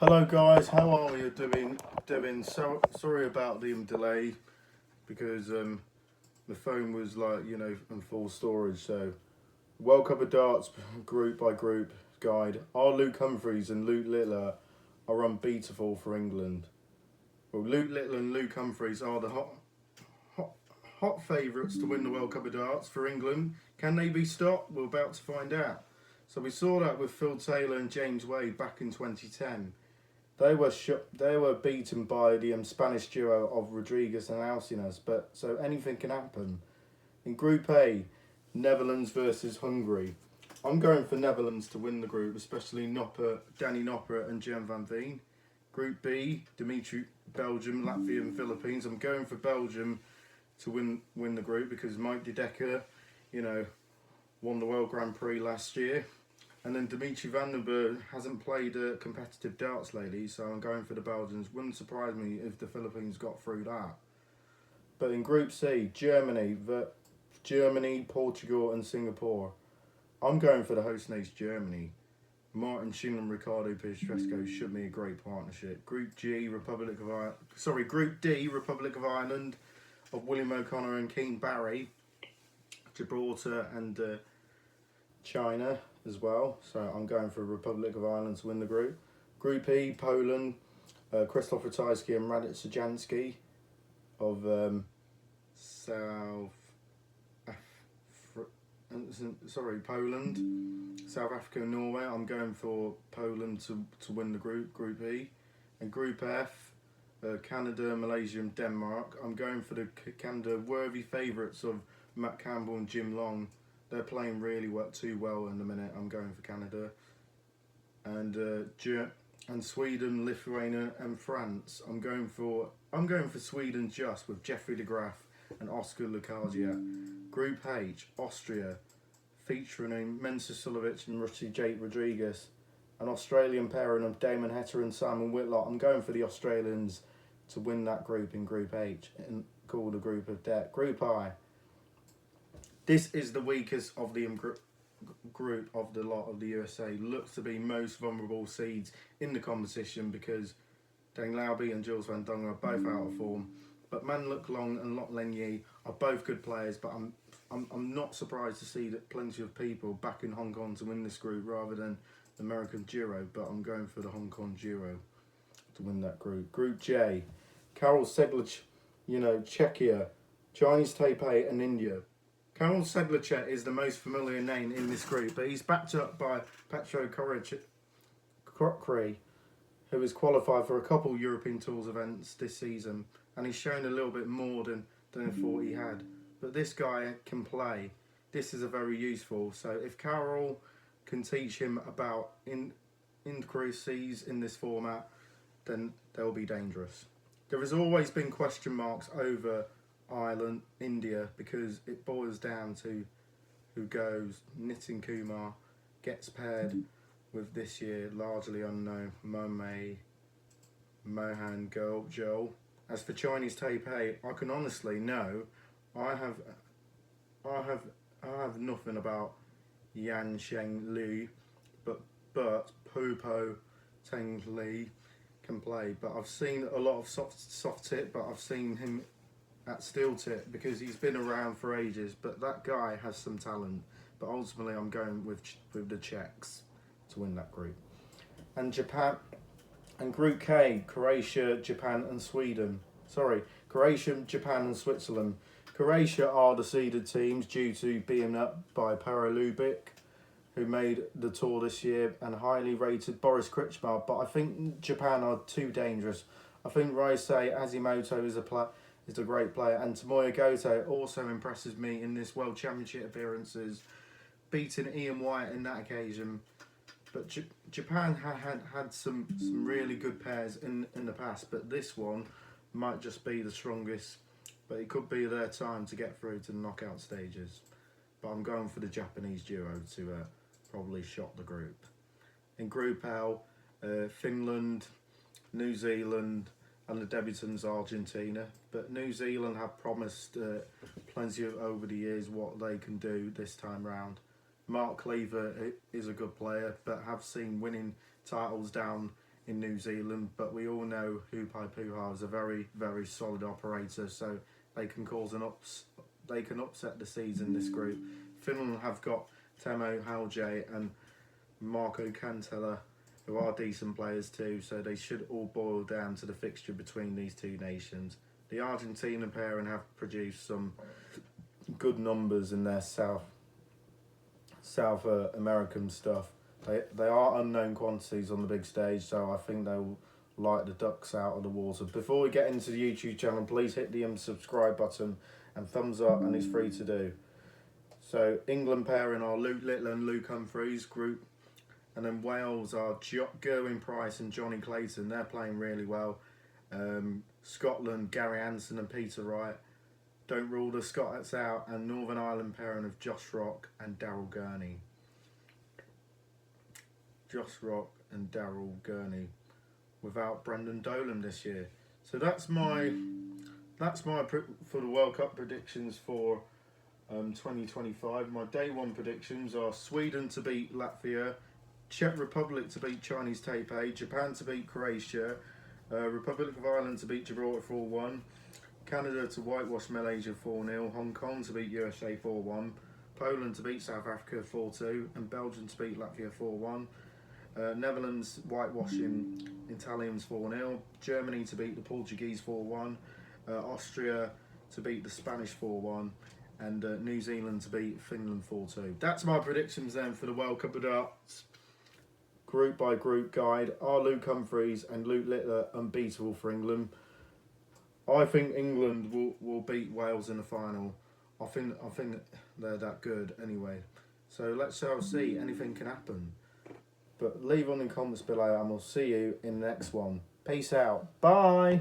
Hello guys, how are you doing? So sorry about the delay because the phone was in full storage. So World Cup of Darts group by group guide. Are Luke Humphreys and Luke Littler are unbeatable for England? Well, Luke Littler and Luke Humphreys are the hot, hot favourites to win the World Cup of Darts for England. Can they be stopped? We're about to find out. So we saw that with Phil Taylor and James Wade back in 2010. They were beaten by the Spanish duo of Rodriguez and Alcinas, but so anything can happen. In Group A, Netherlands versus Hungary. I'm going for Netherlands to win the group, especially Danny Noppert and Jan van Veen. Group B, Dimitri, Belgium, Latvia and Philippines. I'm going for Belgium to win the group because Mike De Decker, won the World Grand Prix last year. And then Dimitri Van den Berg hasn't played competitive darts lately, so I'm going for the Belgians. Wouldn't surprise me if the Philippines got through that. But in Group C, Germany, Portugal and Singapore. I'm going for the host nation Germany. Martin Schindler and Ricardo Pietraszko should be a great partnership. Group D, Republic of Ireland, of William O'Connor and Keane Barry, Gibraltar and China as well, so I'm going for Republic of Ireland to win the group. Group E, Poland, Krzysztof Ratajski and Radek Sajanski of Poland, South Africa and Norway. I'm going for Poland to win the Group E. And Group F, Canada, Malaysia and Denmark. I'm going for the Canada worthy favourites of Matt Campbell and Jim Long. They're playing really too well in the minute. I'm going for Canada. And Sweden, Lithuania and France. I'm going for Sweden just with Jeffrey de Graaf and Oscar Lukasia. Group H, Austria, featuring Mensa Sulovic and Rusty Jake Rodriguez. An Australian pairing of Damon Heta and Simon Whitlock. I'm going for the Australians to win that group in Group H and call the group of death. Group I. This is the weakest of the group of the lot of the USA. Looks to be most vulnerable seeds in the competition because Deng Laobi and Jules Van Dongen are both out of form. But Man Luk Long and Lotte Leng are both good players. But I'm not surprised to see that plenty of people back in Hong Kong to win this group rather than the American duo. But I'm going for the Hong Kong duo to win that group. Group J, Karol Sedlacek, Czechia, Chinese Taipei and India. Karol Sedlacek is the most familiar name in this group, but he's backed up by Petro Kokri, who has qualified for a couple European Tours events this season, and he's shown a little bit more than I thought he had. But this guy can play. This is a very useful. So if Karol can teach him about intricacies in this format, then they'll be dangerous. There has always been question marks over Ireland, India, because it boils down to who goes. Nitin Kumar gets paired with this year largely unknown Mohan Joel. As for Chinese Taipei, I can honestly I have nothing about Yan Sheng Li, but Pupo Teng Li can play. But I've seen a lot of soft tip, but I've seen him at steel tip because he's been around for ages. But that guy has some talent. But ultimately, I'm going with the Czechs to win that group. And Japan, and Group K, Croatia, Japan and Sweden. Croatia, Japan and Switzerland. Croatia are the seeded teams due to being up by Paralubik, who made the tour this year, and highly rated Boris Krichmar. But I think Japan are too dangerous. I think Ryusei Azimoto is a great player, and Tomoya Goto also impresses me in this World Championship appearances, beating Ian White in that occasion. But Japan had some really good pairs in the past, but this one might just be the strongest. But it could be their time to get through to the knockout stages. But I'm going for the Japanese duo to probably shot the group. In Group L, Finland, New Zealand and the debutants Argentina. But New Zealand have promised plenty over the years what they can do this time round. Mark Cleaver is a good player, but have seen winning titles down in New Zealand, but we all know Hupai Puha is a very, very solid operator, so they can they can upset the seeds in this group. Finland have got Temo Halje and Marco Cantella, who are decent players too, so they should all boil down to the fixture between these two nations. The Argentina pairing have produced some good numbers in their South American stuff. They are unknown quantities on the big stage, so I think they'll light the ducks out of the water. Before we get into the YouTube channel, please hit the subscribe button and thumbs up, and it's free to do. So England pairing are Luke Littler and Luke Humphries group, and then Wales are Gerwyn Price and Johnny Clayton. They're playing really well. Scotland, Gary Anderson and Peter Wright. Don't rule the Scots out. And Northern Ireland pairing of Josh Rock and Daryl Gurney. Josh Rock and Daryl Gurney without Brendan Dolan this year. So that's my for the World Cup predictions for 2025. My day one predictions are Sweden to beat Latvia, Czech Republic to beat Chinese Taipei, Japan to beat Croatia, Republic of Ireland to beat Gibraltar 4-1, Canada to whitewash Malaysia 4-0, Hong Kong to beat USA 4-1, Poland to beat South Africa 4-2, and Belgium to beat Latvia 4-1. Netherlands whitewashing Italians 4-0, Germany to beat the Portuguese 4-1, Austria to beat the Spanish 4-1, and New Zealand to beat Finland 4-2. That's my predictions then for the World Cup of Darts group by group guide. Are Luke Humphries and Luke Littler unbeatable for England? I think England will beat Wales in the final. I think they're that good anyway. So let's see. Anything can happen. But leave on in the comments below, and we'll see you in the next one. Peace out. Bye.